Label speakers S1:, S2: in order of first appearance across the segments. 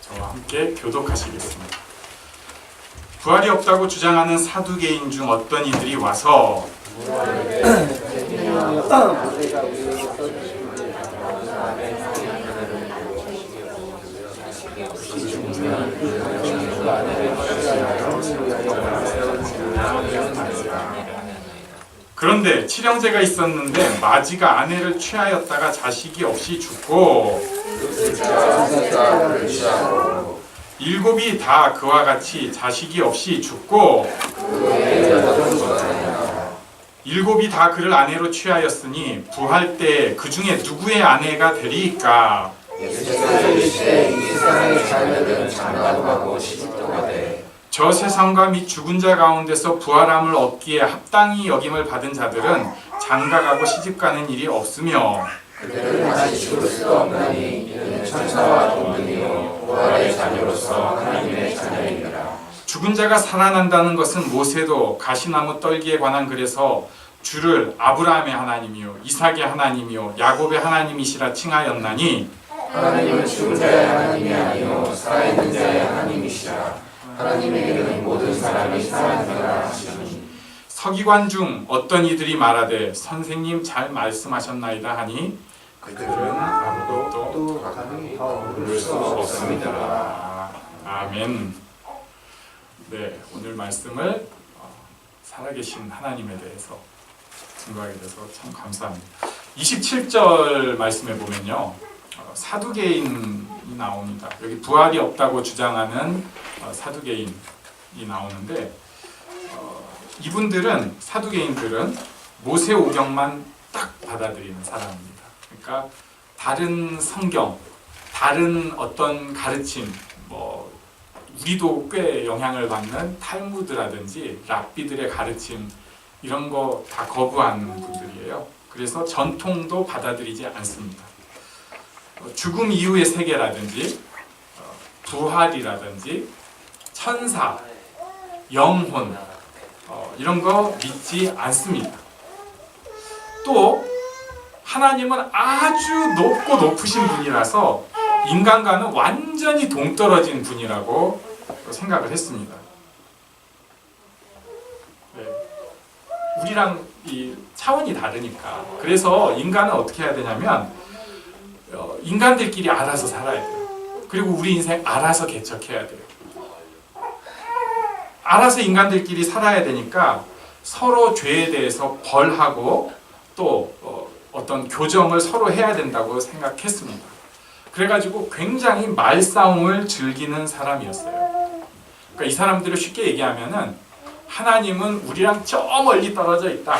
S1: 저와 함께 교독하시겠습니다. 부활이 없다고 주장하는 사두개인 중 어떤 이들이 와서 그런데 칠형제가 있었는데 마지가 아내를 취하였다가 자식이 없이 죽고 일곱이 다 그와 같이 자식이 없이 죽고 일곱이 다 그를 아내로 취하였으니 부활 때 그 중에 누구의 아내가 되리이까? 저 세상과 및 죽은 자 가운데서 부활함을 얻기에 합당히 여김을 받은 자들은 장가가고 시집가는 일이 없으며
S2: 그들은 다시 죽을 수 없나니 이는 천사와 동등이요 부활의 자녀로서 하나님의 자녀이니라.
S1: 죽은 자가 살아난다는 것은 모세도 가시나무 떨기에 관한 글에서 주를 아브라함의 하나님이요 이삭의 하나님이요 야곱의 하나님이시라 칭하였나니
S2: 하나님은 죽은 자의 하나님이 아니요 살아있는 자의 하나님이시라. 하나님에게는 모든 사람이 살아나라 하시니.
S1: 서기관 중 어떤 이들이 말하되 선생님 잘 말씀하셨나이다 하니
S2: 그들은 아무도 부를 수 없습니다.
S1: 아멘. 네, 오늘 말씀을 살아계신 하나님에 대해서 증거하게 돼서 참 감사합니다. 27절 말씀에 보면요, 사두개인이 나옵니다. 여기 부활이 없다고 주장하는 사두개인이 나오는데 이분들은 사두개인들은 모세오경만 딱 받아들이는 사람입니다. 그러니까 다른 성경, 다른 어떤 가르침, 우리도 꽤 영향을 받는 탈무드라든지 랍비들의 가르침 이런 거 다 거부하는 분들이에요. 그래서 전통도 받아들이지 않습니다. 죽음 이후의 세계라든지 부활이라든지 천사, 영혼 이런 거 믿지 않습니다. 또 하나님은 아주 높고 높으신 분이라서 인간과는 완전히 동떨어진 분이라고 생각을 했습니다. 네. 우리랑 이 차원이 다르니까. 그래서 인간은 어떻게 해야 되냐면 인간들끼리 알아서 살아야 돼요. 그리고 우리 인생 알아서 개척해야 돼요. 알아서 인간들끼리 살아야 되니까 서로 죄에 대해서 벌하고 또 어떤 교정을 서로 해야 된다고 생각했습니다. 그래가지고 굉장히 말싸움을 즐기는 사람이었어요. 그러니까 이 사람들을 쉽게 얘기하면은 하나님은 우리랑 저 멀리 떨어져 있다.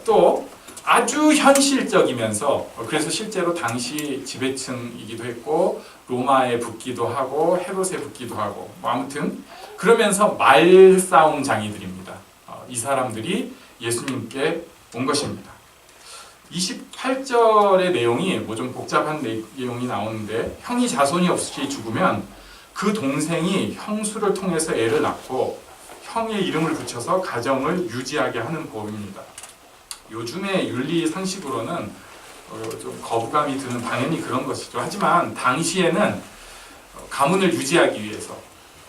S1: 또 아주 현실적이면서 그래서 실제로 당시 지배층이기도 했고 로마에 붙기도 하고 헤롯에 붙기도 하고 아무튼 그러면서 말싸움장이들입니다. 이 사람들이 예수님께 온 것입니다. 28절의 내용이 좀 복잡한 내용이 나오는데 형이 자손이 없이 죽으면 그 동생이 형수를 통해서 애를 낳고 형의 이름을 붙여서 가정을 유지하게 하는 법입니다. 요즘의 윤리 상식으로는 좀 거부감이 드는 당연히 그런 것이죠. 하지만 당시에는 가문을 유지하기 위해서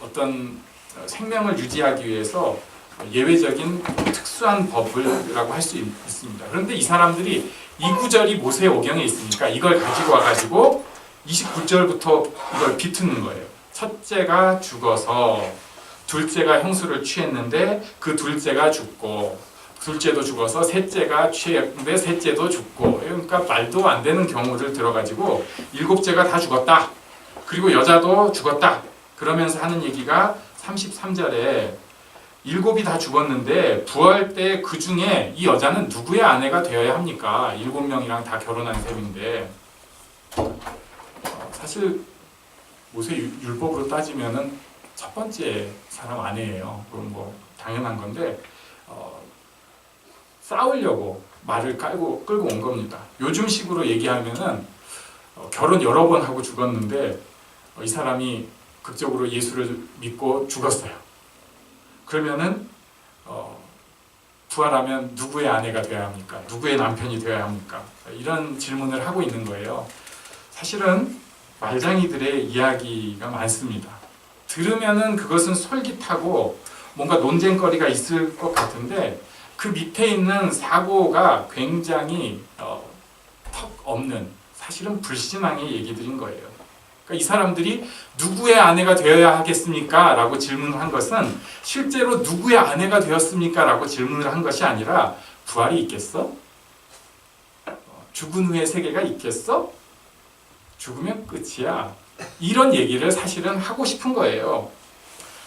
S1: 어떤 생명을 유지하기 위해서 예외적인 특수한 법이라고 할 수 있습니다. 그런데 이 사람들이 이 구절이 모세오경에 있으니까 이걸 가지고 와가지고 29절부터 이걸 비트는 거예요. 첫째가 죽어서 둘째가 형수를 취했는데 그 둘째가 죽고 둘째도 죽어서 셋째가 취했는데 셋째도 죽고 그러니까 말도 안 되는 경우를 들어가지고 일곱째가 다 죽었다. 그리고 여자도 죽었다. 그러면서 하는 얘기가 33절에 일곱이 다 죽었는데 부활 때 그 중에 이 여자는 누구의 아내가 되어야 합니까? 7명이랑 다 결혼한 셈인데 사실 모세 율법으로 따지면은 첫 번째 사람 아내예요. 그건 뭐 당연한 건데 싸우려고 말을 끌고 온 겁니다. 요즘식으로 얘기하면은 결혼 여러 번 하고 죽었는데 이 사람이 극적으로 예수를 믿고 죽었어요. 그러면은 부활하면 누구의 아내가 되어야 합니까? 누구의 남편이 되어야 합니까? 이런 질문을 하고 있는 거예요. 사실은 말장이들의 이야기가 많습니다. 들으면은 그것은 솔깃하고 뭔가 논쟁거리가 있을 것 같은데 그 밑에 있는 사고가 굉장히 턱 없는, 사실은 불신앙의 얘기들인 거예요. 그러니까 이 사람들이 누구의 아내가 되어야 하겠습니까? 라고 질문을 한 것은 실제로 누구의 아내가 되었습니까? 라고 질문을 한 것이 아니라 부활이 있겠어? 죽은 후의 세계가 있겠어? 죽으면 끝이야. 이런 얘기를 사실은 하고 싶은 거예요.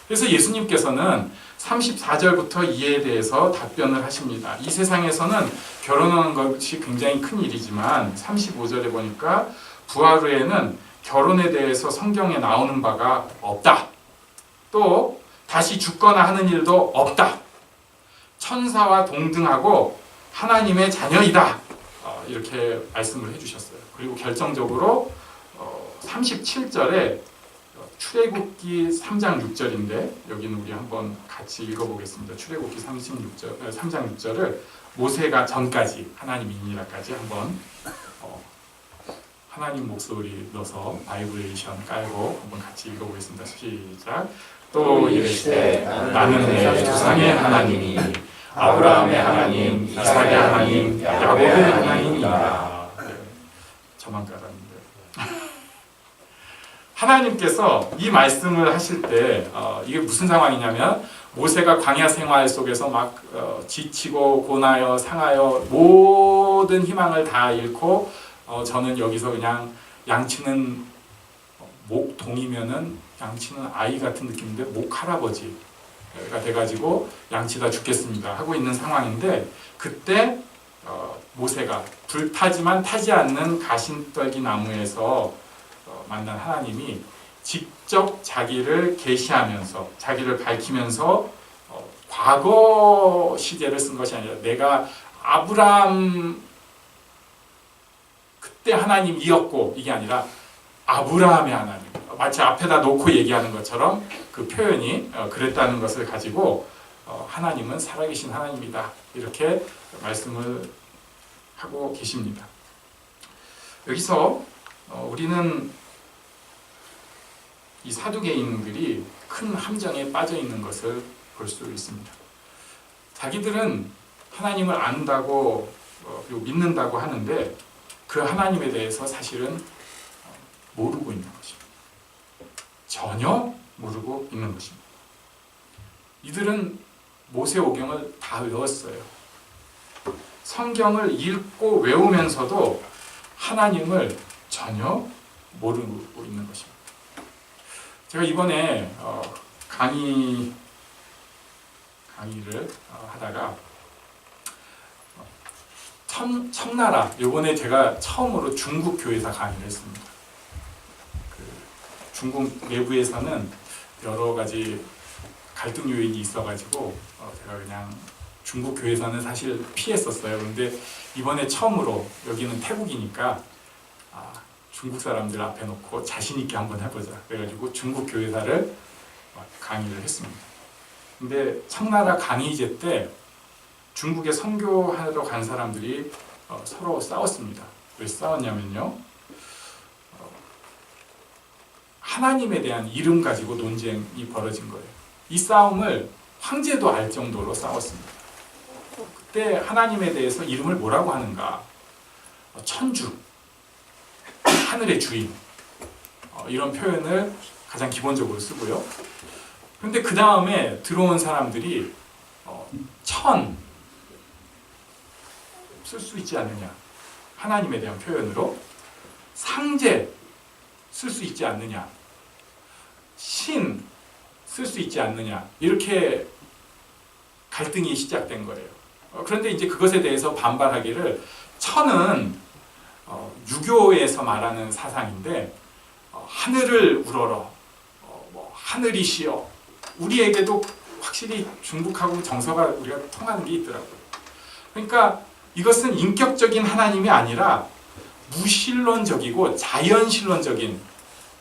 S1: 그래서 예수님께서는 34절부터 이에 대해서 답변을 하십니다. 이 세상에서는 결혼하는 것이 굉장히 큰 일이지만 35절에 보니까 부활 후에는 결혼에 대해서 성경에 나오는 바가 없다. 또 다시 죽거나 하는 일도 없다. 천사와 동등하고 하나님의 자녀이다. 이렇게 말씀을 해주셨어요. 그리고 결정적으로 37절에 출애굽기 3장 6절인데 여기는 우리 한번 같이 읽어보겠습니다. 출애굽기 3장 6절을 모세가 전까지 하나님이니라까지 한번 하나님 목소리 넣어서 바이브레이션 깔고 한번 같이 읽어보겠습니다. 시작. 또 이르시되 나는 내 조상의 하나님이 아브라함의 하나님, 이삭의 하나님, 야곱의 하나님이라. 네, 저만 깔았는데 하나님께서 이 말씀을 하실 때 이게 무슨 상황이냐면 모세가 광야 생활 속에서 막 지치고 고나여 상하여 모든 희망을 다 잃고 저는 여기서 그냥 양치는 목동이면은 양치는 아이 같은 느낌인데 목할아버지가 돼가지고 양치다 죽겠습니다 하고 있는 상황인데 그때 모세가 불타지만 타지 않는 가신떨기 나무에서 만난 하나님이 직접 자기를 계시하면서 자기를 밝히면서 과거 시제를 쓴 것이 아니라 내가 아브라함 그때 하나님이었고 이게 아니라 아브라함의 하나님, 마치 앞에다 놓고 얘기하는 것처럼 그 표현이 그랬다는 것을 가지고 하나님은 살아계신 하나님이다 이렇게 말씀을 하고 계십니다. 여기서 우리는 이 사두개인들이 큰 함정에 빠져 있는 것을 볼 수 있습니다. 자기들은 하나님을 안다고 그리고 믿는다고 하는데 그 하나님에 대해서 사실은 모르고 있는 것입니다. 전혀 모르고 있는 것입니다. 이들은 모세오경을 다 외웠어요. 성경을 읽고 외우면서도 하나님을 전혀 모르고 있는 것입니다. 제가 이번에 강의를 하다가 청나라, 이번에 제가 처음으로 중국 교회에서 강의를 했습니다. 중국 내부에서는 여러 가지 갈등 요인이 있어가지고 제가 그냥 중국 교회에서는 사실 피했었어요. 근데 이번에 처음으로 여기는 태국이니까 중국 사람들 앞에 놓고 자신 있게 한번 해보자. 그래가지고 중국 교회사를 강의를 했습니다. 근데 청나라 강의제 때 중국에 선교하러 간 사람들이 서로 싸웠습니다. 왜 싸웠냐면요. 하나님에 대한 이름 가지고 논쟁이 벌어진 거예요. 이 싸움을 황제도 알 정도로 싸웠습니다. 그때 하나님에 대해서 이름을 뭐라고 하는가? 천주, 하늘의 주인, 이런 표현을 가장 기본적으로 쓰고요. 그런데 그 다음에 들어온 사람들이 천 쓸 수 있지 않느냐, 하나님에 대한 표현으로 상제 쓸 수 있지 않느냐, 신 쓸 수 있지 않느냐, 이렇게 갈등이 시작된 거예요. 그런데 이제 그것에 대해서 반발하기를 천은 유교에서 말하는 사상인데 하늘을 우러러 하늘이시여, 우리에게도 확실히 중국하고 정서가 우리가 통하는 게 있더라고요. 그러니까 이것은 인격적인 하나님이 아니라 무신론적이고 자연신론적인,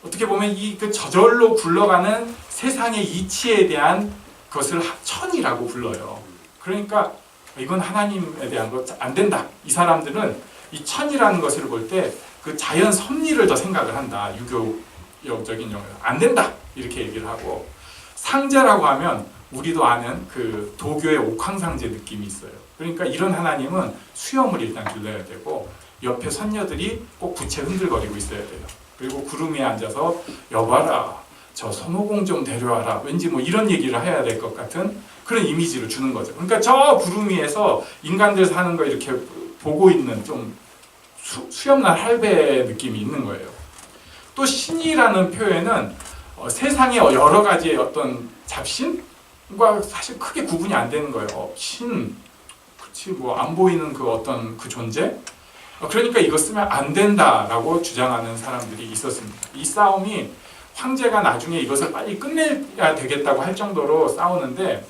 S1: 어떻게 보면 그 저절로 굴러가는 세상의 이치에 대한 것을 천이라고 불러요. 그러니까 이건 하나님에 대한 거 안 된다. 이 사람들은 이 천이라는 것을 볼 때 그 자연 섭리를 더 생각을 한다. 유교적인 용어로 안 된다 이렇게 얘기를 하고, 상제라고 하면 우리도 아는 그 도교의 옥황상제 느낌이 있어요. 그러니까 이런 하나님은 수염을 일단 길러야 되고 옆에 선녀들이 꼭 부채 흔들거리고 있어야 돼요. 그리고 구름 위에 앉아서 여봐라 저 손오공 좀 데려와라 왠지 뭐 이런 얘기를 해야 될 것 같은 그런 이미지를 주는 거죠. 그러니까 저 구름 위에서 인간들 사는 거 이렇게 보고 있는 좀 수염난 할배 느낌이 있는 거예요. 또 신이라는 표현은 세상의 여러 가지의 어떤 잡신과 사실 크게 구분이 안 되는 거예요. 신, 그렇지 뭐 안 보이는 그 어떤 그 존재. 그러니까 이거 쓰면 안 된다라고 주장하는 사람들이 있었습니다. 이 싸움이 황제가 나중에 이것을 빨리 끝내야 되겠다고 할 정도로 싸우는데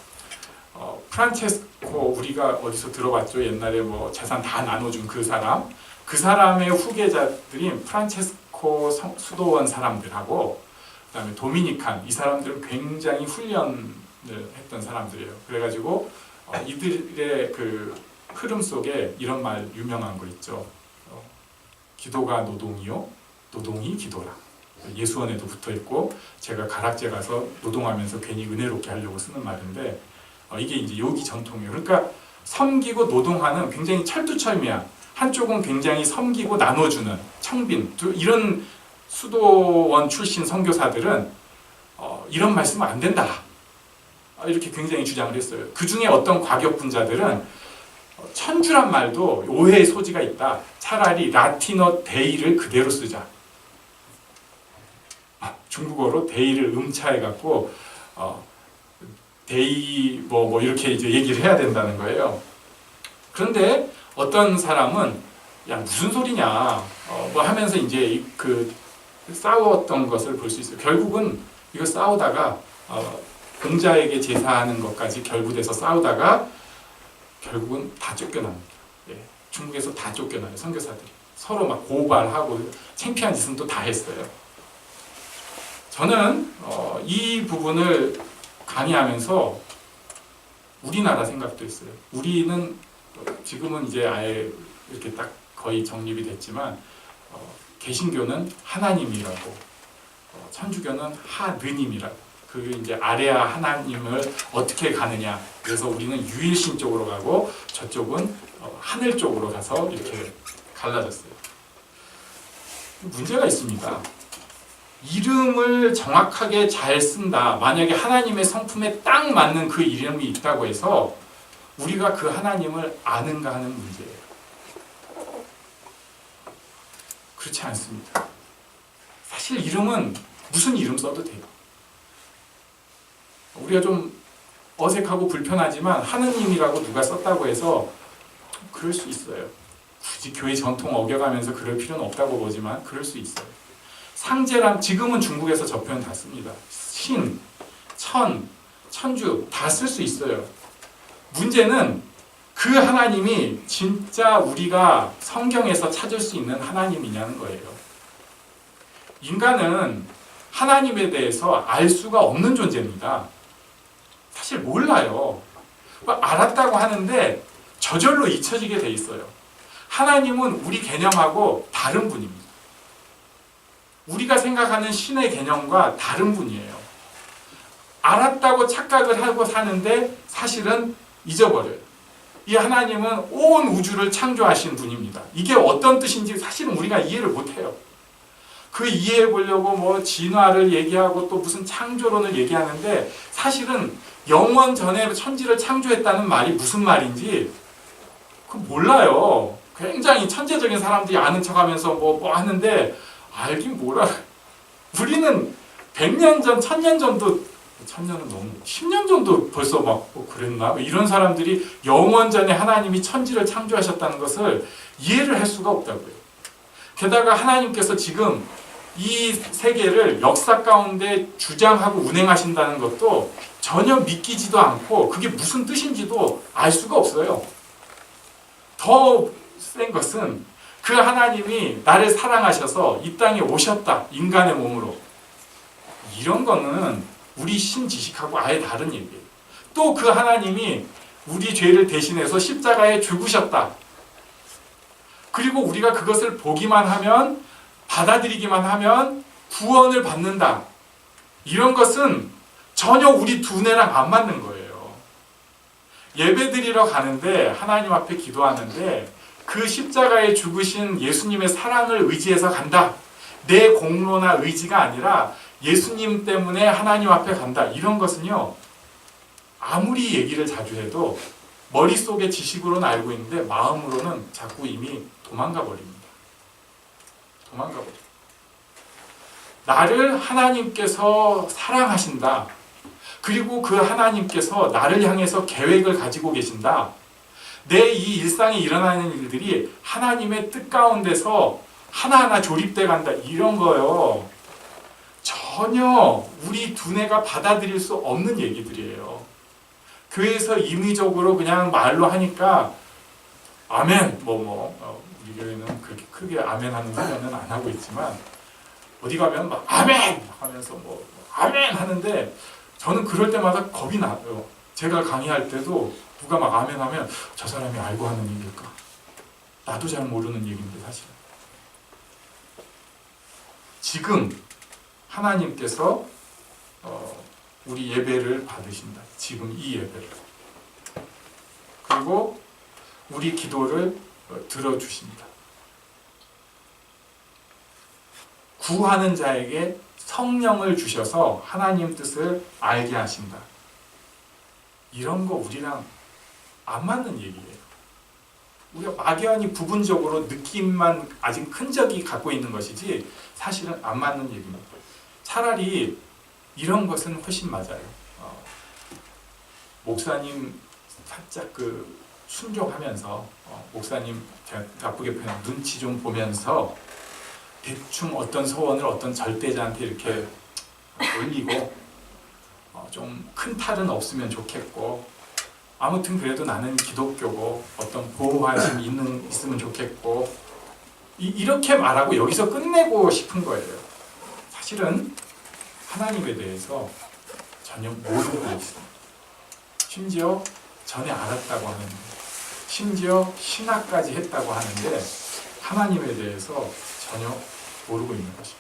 S1: 프란체스코 우리가 어디서 들어봤죠? 옛날에 뭐 재산 다 나눠준 그 사람의 후계자들인 프란체스코 수도원 사람들하고 그다음에 도미니칸 이 사람들은 굉장히 훈련을 했던 사람들이에요. 그래가지고 이들의 그 흐름 속에 이런 말 유명한 거 있죠. 기도가 노동이요, 노동이 기도라. 예수원에도 붙어 있고 제가 가락제 가서 노동하면서 괜히 은혜롭게 하려고 쓰는 말인데 이게 이제 요기 전통이에요. 그러니까 섬기고 노동하는 굉장히 철두철미한, 한쪽은 굉장히 섬기고 나눠주는 청빈, 이런 수도원 출신 선교사들은 이런 말씀은 안 된다 이렇게 굉장히 주장을 했어요. 그 중에 어떤 과격분자들은 천주란 말도 오해의 소지가 있다. 차라리 라틴어 데이를 그대로 쓰자. 중국어로 데이를 음차해갖고 데이 뭐 이렇게 이제 얘기를 해야 된다는 거예요. 그런데 어떤 사람은 야 무슨 소리냐 뭐 하면서 이제 그 싸웠던 것을 볼 수 있어요. 결국은 이거 싸우다가 공자에게 제사하는 것까지 결부돼서 싸우다가 결국은 다 쫓겨납니다. 예, 중국에서 다 쫓겨나요. 선교사들이 서로 막 고발하고 창피한 짓은 또 다 했어요. 저는 이 부분을 강의하면서 우리나라 생각도 했어요. 우리는 지금은 이제 아예 이렇게 딱 거의 정립이 됐지만 개신교는 하나님이라고, 천주교는 하느님이라고. 그 이제 아래야 하나님을 어떻게 가느냐. 그래서 우리는 유일신 쪽으로 가고 저쪽은 하늘 쪽으로 가서 이렇게 갈라졌어요. 문제가 있습니다. 이름을 정확하게 잘 쓴다. 만약에 하나님의 성품에 딱 맞는 그 이름이 있다고 해서 우리가 그 하나님을 아는가 하는 문제예요. 그렇지 않습니다. 사실 이름은 무슨 이름 써도 돼요. 우리가 좀 어색하고 불편하지만 하느님이라고 누가 썼다고 해서 그럴 수 있어요. 굳이 교회 전통 어겨가면서 그럴 필요는 없다고 보지만 그럴 수 있어요. 상제란 지금은 중국에서 저 표현 다 씁니다. 신, 천, 천주 다 쓸 수 있어요. 문제는 그 하나님이 진짜 우리가 성경에서 찾을 수 있는 하나님이냐는 거예요. 인간은 하나님에 대해서 알 수가 없는 존재입니다. 사실 몰라요. 알았다고 하는데 저절로 잊혀지게 돼 있어요. 하나님은 우리 개념하고 다른 분입니다. 우리가 생각하는 신의 개념과 다른 분이에요. 알았다고 착각을 하고 사는데 사실은 잊어버려요. 이 하나님은 온 우주를 창조하신 분입니다. 이게 어떤 뜻인지 사실은 우리가 이해를 못해요. 그 이해해 보려고 뭐 진화를 얘기하고 또 무슨 창조론을 얘기하는데 사실은 영원 전에 천지를 창조했다는 말이 무슨 말인지 그거 몰라요. 굉장히 천재적인 사람들이 아는 척하면서 뭐 하는데 알긴 뭐라. 우리는 100년 전, 1000년 전도 1000년은 너무 10년 전도 벌써 막 그랬나? 이런 사람들이 영원 전에 하나님이 천지를 창조하셨다는 것을 이해를 할 수가 없다고요. 게다가 하나님께서 지금 이 세계를 역사 가운데 주장하고 운행하신다는 것도 전혀 믿기지도 않고 그게 무슨 뜻인지도 알 수가 없어요. 더 센 것은 그 하나님이 나를 사랑하셔서 이 땅에 오셨다. 인간의 몸으로. 이런 거는 우리 신지식하고 아예 다른 얘기예요. 또 그 하나님이 우리 죄를 대신해서 십자가에 죽으셨다. 그리고 우리가 그것을 보기만 하면, 받아들이기만 하면 구원을 받는다. 이런 것은 전혀 우리 두뇌랑 안 맞는 거예요. 예배드리러 가는데, 하나님 앞에 기도하는데 그 십자가에 죽으신 예수님의 사랑을 의지해서 간다. 내 공로나 의지가 아니라 예수님 때문에 하나님 앞에 간다. 이런 것은요, 아무리 얘기를 자주 해도 머릿속에 지식으로는 알고 있는데 마음으로는 자꾸 이미 도망가 버립니다. 도망가 버립니다. 나를 하나님께서 사랑하신다. 그리고 그 하나님께서 나를 향해서 계획을 가지고 계신다. 내 이 일상에 일어나는 일들이 하나님의 뜻 가운데서 하나하나 조립돼 간다. 이런 거요. 전혀 우리 두뇌가 받아들일 수 없는 얘기들이에요. 교회에서 임의적으로 그냥 말로 하니까 아멘 우리 교회는 그렇게 크게 아멘 하는 훈련은 안 하고 있지만 어디 가면 막 아멘 하면서 아멘 하는데 저는 그럴 때마다 겁이 나요. 제가 강의할 때도 누가 막 아멘 하면 저 사람이 알고 하는 얘기일까? 나도 잘 모르는 얘기인데 사실. 지금 하나님께서 우리 예배를 받으신다. 지금 이 예배를. 그리고 우리 기도를 들어주신다. 구하는 자에게 성령을 주셔서 하나님 뜻을 알게 하신다. 이런 거 우리랑 안 맞는 얘기예요. 우리가 막연히 부분적으로 느낌만 아직 흔적이 갖고 있는 것이지 사실은 안 맞는 얘기입니다. 차라리 이런 것은 훨씬 맞아요. 목사님 살짝 순종하면서 목사님 제가 나쁘게 표현 눈치 좀 보면서 대충 어떤 소원을 어떤 절대자한테 이렇게 올리고 좀 큰 탈은 없으면 좋겠고 아무튼 그래도 나는 기독교고 어떤 보호하심이 있으면 좋겠고 이렇게 말하고 여기서 끝내고 싶은 거예요. 사실은 하나님에 대해서 전혀 모르고 있습니다. 심지어 전에 알았다고 하는데 심지어 신학까지 했다고 하는데 하나님에 대해서 전혀 모르고 있는 것입니다.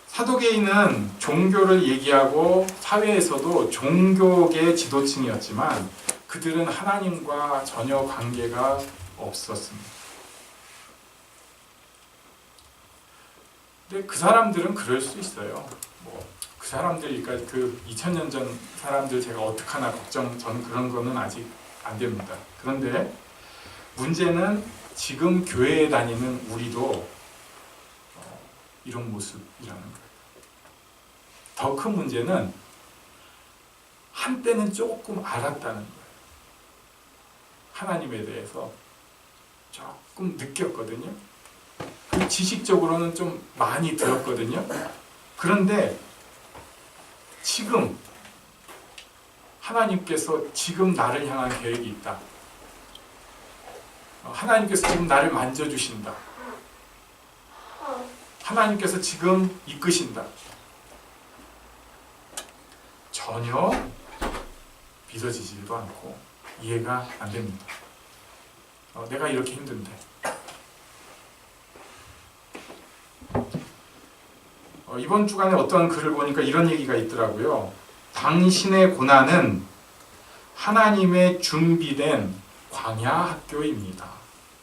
S1: 사도계인은 종교를 얘기하고 사회에서도 종교계 지도층이었지만 그들은 하나님과 전혀 관계가 없었습니다. 근데 그 사람들은 그럴 수 있어요. 그 사람들이니까 2000년 전 사람들 제가 어떡하나 걱정, 저는 그런 거는 아직 안 됩니다. 그런데 문제는 지금 교회에 다니는 우리도 이런 모습이라는 거예요. 더 큰 문제는 한때는 조금 알았다는 거예요. 하나님에 대해서 조금 느꼈거든요. 지식적으로는 좀 많이 들었거든요. 그런데 지금 하나님께서 지금 나를 향한 계획이 있다. 하나님께서 지금 나를 만져주신다. 하나님께서 지금 이끄신다. 전혀 믿어지지도 않고 이해가 안 됩니다. 내가 이렇게 힘든데 이번 주간에 어떤 글을 보니까 이런 얘기가 있더라고요. 당신의 고난은 하나님의 준비된 광야 학교입니다.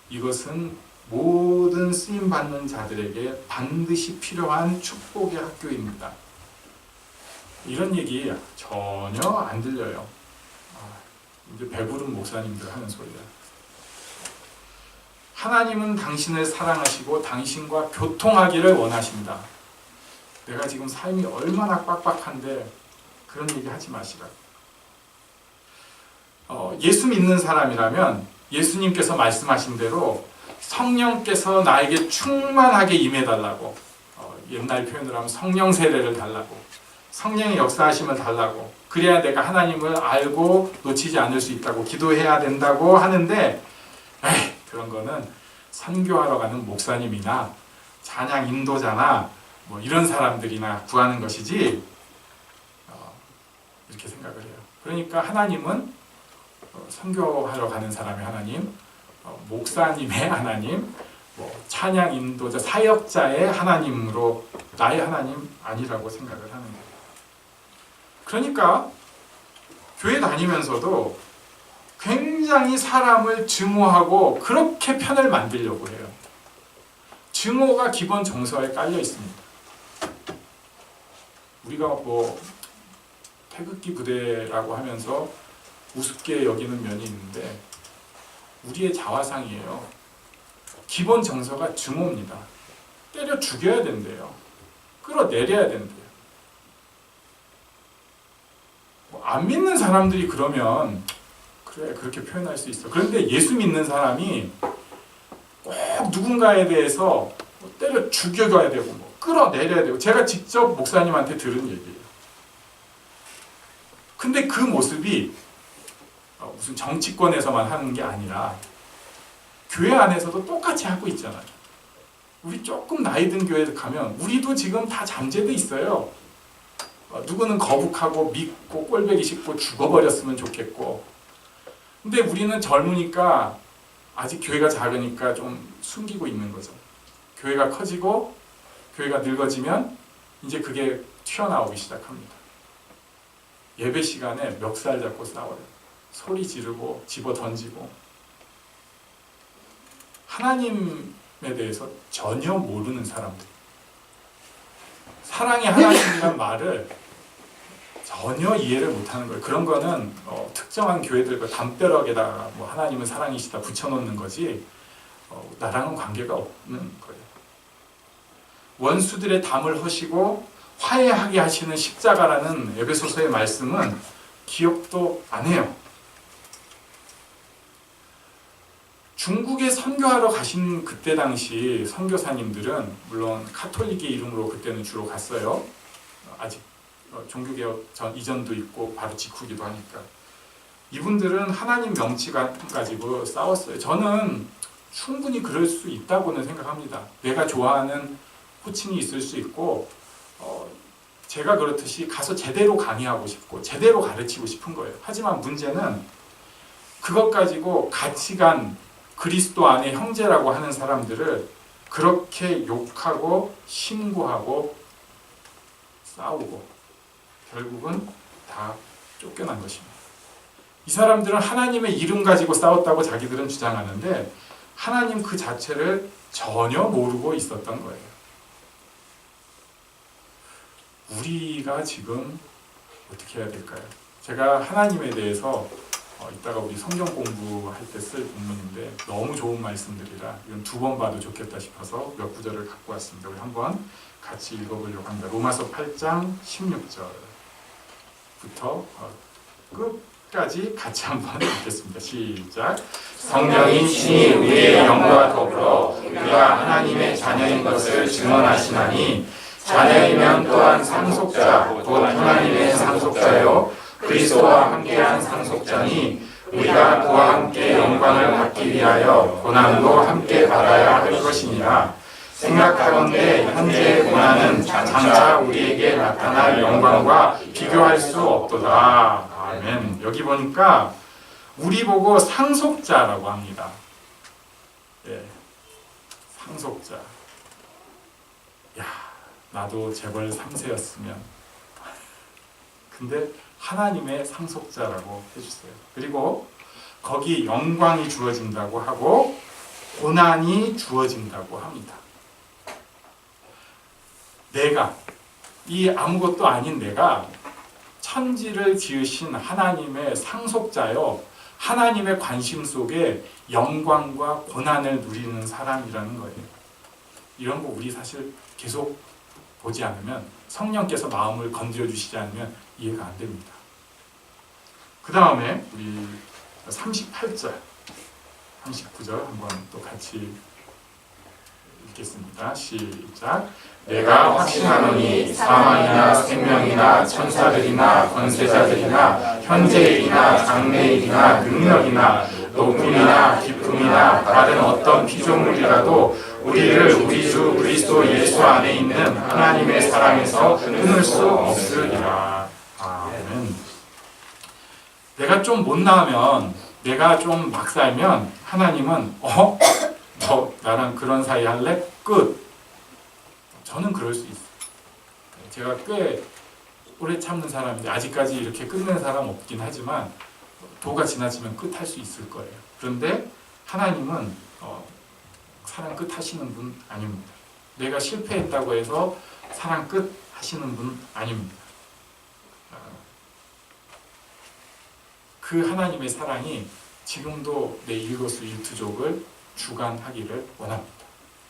S1: 이것은 모든 쓰임받는 자들에게 반드시 필요한 축복의 학교입니다. 이런 얘기 전혀 안 들려요. 이제 배부른 목사님들 하는 소리야. 하나님은 당신을 사랑하시고 당신과 교통하기를 원하신다. 내가 지금 삶이 얼마나 빡빡한데 그런 얘기 하지 마시라고. 예수 믿는 사람이라면 예수님께서 말씀하신 대로 성령께서 나에게 충만하게 임해달라고, 옛날 표현으로 하면 성령 세례를 달라고, 성령의 역사하심을 달라고, 그래야 내가 하나님을 알고 놓치지 않을 수 있다고 기도해야 된다고 하는데 그런 거는 선교하러 가는 목사님이나 찬양 인도자나 이런 사람들이나 구하는 것이지 이렇게 생각을 해요. 그러니까 하나님은 선교하러 가는 사람의 하나님, 목사님의 하나님, 찬양 인도자, 사역자의 하나님으로 나의 하나님 아니라고 생각을 하는 거예요. 그러니까 교회 다니면서도 굉장히 사람을 증오하고 그렇게 편을 만들려고 해요. 증오가 기본 정서에 깔려 있습니다. 우리가 태극기 부대라고 하면서 우습게 여기는 면이 있는데 우리의 자화상이에요. 기본 정서가 증오입니다. 때려 죽여야 된대요. 끌어내려야 된대요. 안 믿는 사람들이 그러면 그래 그렇게 표현할 수 있어. 그런데 예수 믿는 사람이 꼭 누군가에 대해서 때려 죽여줘야 되고 끌어내려야 되고, 제가 직접 목사님한테 들은 얘기예요. 근데 그 모습이 무슨 정치권에서만 하는 게 아니라 교회 안에서도 똑같이 하고 있잖아요. 우리 조금 나이 든 교회 가면 우리도 지금 다 잠재도 있어요. 누구는 거북하고 믿고 꼴배기 싫고 죽어버렸으면 좋겠고, 근데 우리는 젊으니까 아직 교회가 작으니까 좀 숨기고 있는 거죠. 교회가 커지고 교회가 늙어지면 이제 그게 튀어나오기 시작합니다. 예배 시간에 멱살 잡고 싸워요. 소리 지르고 집어 던지고. 하나님에 대해서 전혀 모르는 사람들, 사랑의 하나님이란 말을 전혀 이해를 못하는 거예요. 그런 거는 특정한 교회들과 담벼락에다가 하나님은 사랑이시다 붙여놓는 거지 나랑은 관계가 없는 거예요. 원수들의 담을 허시고 화해하게 하시는 십자가라는 에베소서의 말씀은 기억도 안 해요. 중국에 선교하러 가신 그때 당시 선교사님들은 물론 카톨릭의 이름으로 그때는 주로 갔어요. 아직 종교개혁 이전도 있고 바로 직후기도 하니까. 이분들은 하나님 명치 가지고 싸웠어요. 저는 충분히 그럴 수 있다고는 생각합니다. 내가 좋아하는 호칭이 있을 수 있고 제가 그렇듯이 가서 제대로 강의하고 싶고 제대로 가르치고 싶은 거예요. 하지만 문제는 그것 가지고 가치관, 그리스도 안에 형제라고 하는 사람들을 그렇게 욕하고 신고하고 싸우고 결국은 다 쫓겨난 것입니다. 이 사람들은 하나님의 이름 가지고 싸웠다고 자기들은 주장하는데 하나님 그 자체를 전혀 모르고 있었던 거예요. 우리가 지금 어떻게 해야 될까요? 제가 하나님에 대해서 이따가 우리 성경 공부할 때 쓸 본문인데 너무 좋은 말씀들이라 이건 2번 봐도 좋겠다 싶어서 몇 구절을 갖고 왔습니다. 우리 한번 같이 읽어보려고 합니다. 로마서 8장 16절부터 끝까지 같이 한번 읽겠습니다. 시작.
S2: 성령이 친히 우리의 영과 더불어 우리가 하나님의 자녀인 것을 증언하시나니 자녀이면 또한 상속자 곧 하나님의 상속자요 그리스도와 함께한 상속자니 우리가 그와 함께 영광을 받기 위하여 고난도 함께 받아야 할 것이니라. 생각하건대 현재의 고난은 장차 우리에게 나타날 영광과 비교할 수 없도다. 아멘. 여기 보니까 우리 보고 상속자라고 합니다. 예, 상속자. 야, 나도 재벌 3세였으면. 근데 하나님의 상속자라고 해주세요. 그리고 거기 영광이 주어진다고 하고 고난이 주어진다고 합니다. 내가, 이 아무것도 아닌 내가 천지를 지으신 하나님의 상속자요, 하나님의 관심 속에 영광과 고난을 누리는 사람이라는 거예요. 이런 거 우리 사실 계속 보지 않으면, 성령께서 마음을 건드려 주시지 않으면 이해가 안 됩니다. 그 다음에 우리 38절, 39절 한번 또 같이 읽겠습니다. 시작. 내가 확신하노니 사망이나 생명이나 천사들이나 권세자들이나 현재일이나 장래일이나 능력이나 높음이나 깊음이나 다른 어떤 피조물이라도 우리를 우리 주 그리스도 예수 안에 있는 하나님의 사랑에서 끊을 수 없으리라.
S1: 아멘. 내가 좀 못 나으면
S2: 내가 좀 막 살면 하나님은 너 나랑 그런 사이 할래? 끝. 저는 그럴 수 있어요. 제가 꽤 오래 참는 사람인데 아직까지 이렇게 끝낸 사람 없긴 하지만 도가 지나치면 끝 할 수 있을 거예요. 그런데 하나님은 사랑 끝 하시는 분 아닙니다. 내가 실패했다고 해서 사랑 끝 하시는 분 아닙니다. 그 하나님의 사랑이 지금도 내 일거수일투족을 주관하기를 원합니다.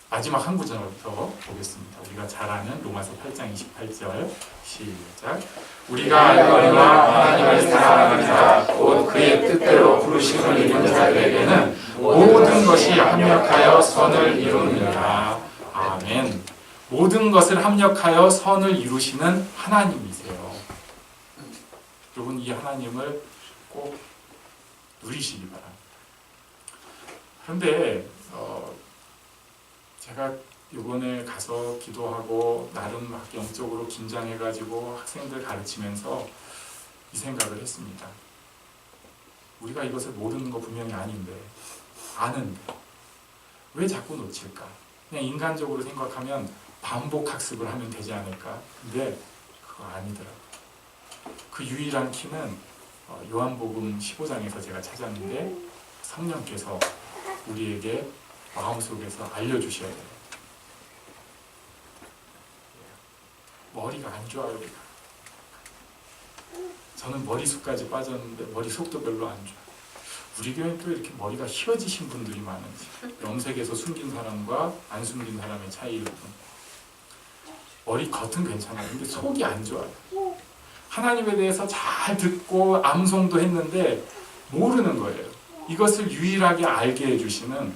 S2: 마지막 한 구절부터 보겠습니다. 우리가 잘 아는 로마서 8장 28절 시작. 우리가 알거니와 하나님을 사랑하는 자 곧 그의 뜻대로 부르심을 입은 자들에게는 모든 것이 합력하여 선을 이루느니라. 아멘. 모든 것을 합력하여 선을 이루시는 하나님이세요. 여러분 이 하나님을 꼭 누리시기 바랍니다. 그런데 제가 이번에 가서 기도하고 나름 막 영적으로 긴장해가지고 학생들 가르치면서 이 생각을 했습니다. 우리가 이것을 모르는 거 분명히 아닌데 아는데 왜 자꾸 놓칠까? 그냥 인간적으로 생각하면 반복 학습을 하면 되지 않을까? 근데 그거 아니더라고요. 그 유일한 키는 요한복음 15장에서 제가 찾았는데 성령께서 우리에게 마음속에서 알려주셔야 돼요. 머리가 안 좋아요. 우리가. 저는 머리숱까지 빠졌는데 머리속도 별로 안 좋아요. 우리 교회는 또 이렇게 머리가 휘어지신 분들이 많은지 염색에서 숨긴 사람과 안 숨긴 사람의 차이일 뿐. 머리 겉은 괜찮아요. 근데 속이 안 좋아요. 하나님에 대해서 잘 듣고 암송도 했는데 모르는 거예요. 이것을 유일하게 알게 해주시는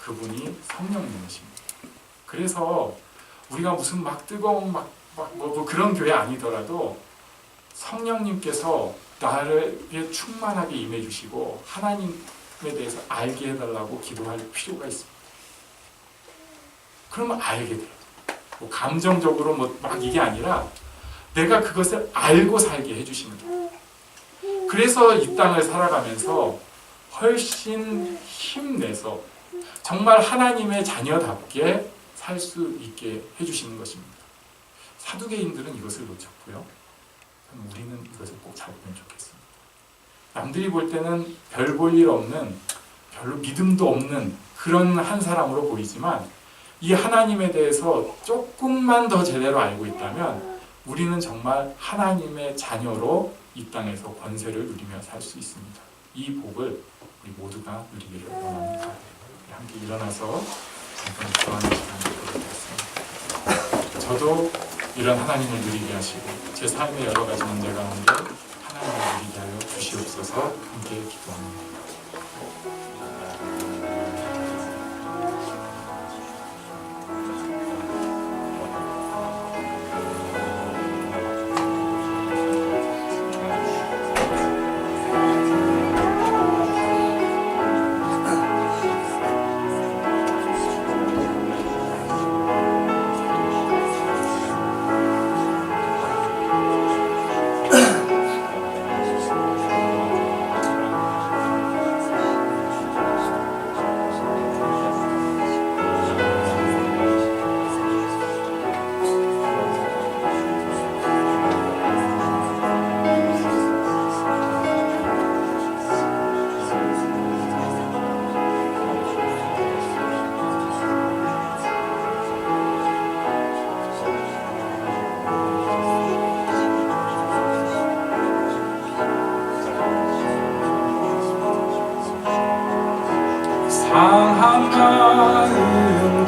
S2: 그분이 성령님이십니다. 그래서 우리가 무슨 막 뜨거운 뭐 그런 교회 아니더라도 성령님께서 나를 충만하게 임해주시고 하나님에 대해서 알게 해달라고 기도할 필요가 있습니다. 그러면 알게 돼요. 뭐 감정적으로 막 이게 아니라 내가 그것을 알고 살게 해주시는 거예요. 그래서 이 땅을 살아가면서 훨씬 힘내서 정말 하나님의 자녀답게 살 수 있게 해주시는 것입니다. 사두개인들은 이것을 놓쳤고요. 우리는 이것을 꼭 잡으면 좋겠습니다. 남들이 볼 때는 별 볼 일 없는, 별로 믿음도 없는 그런 한 사람으로 보이지만 이 하나님에 대해서 조금만 더 제대로 알고 있다면 우리는 정말 하나님의 자녀로 이 땅에서 권세를 누리며 살 수 있습니다. 이 복을 우리 모두가 누리기를 원합니다. 함께 일어나서 잠깐 기도하는 시간을 갖겠습니다. 저도 이런 하나님을 누리게 하시고 제 삶의 여러 가지 문제 가운데 하나님을 누리게 하여 주시옵소서. 함께 기도합니다. 상한 마음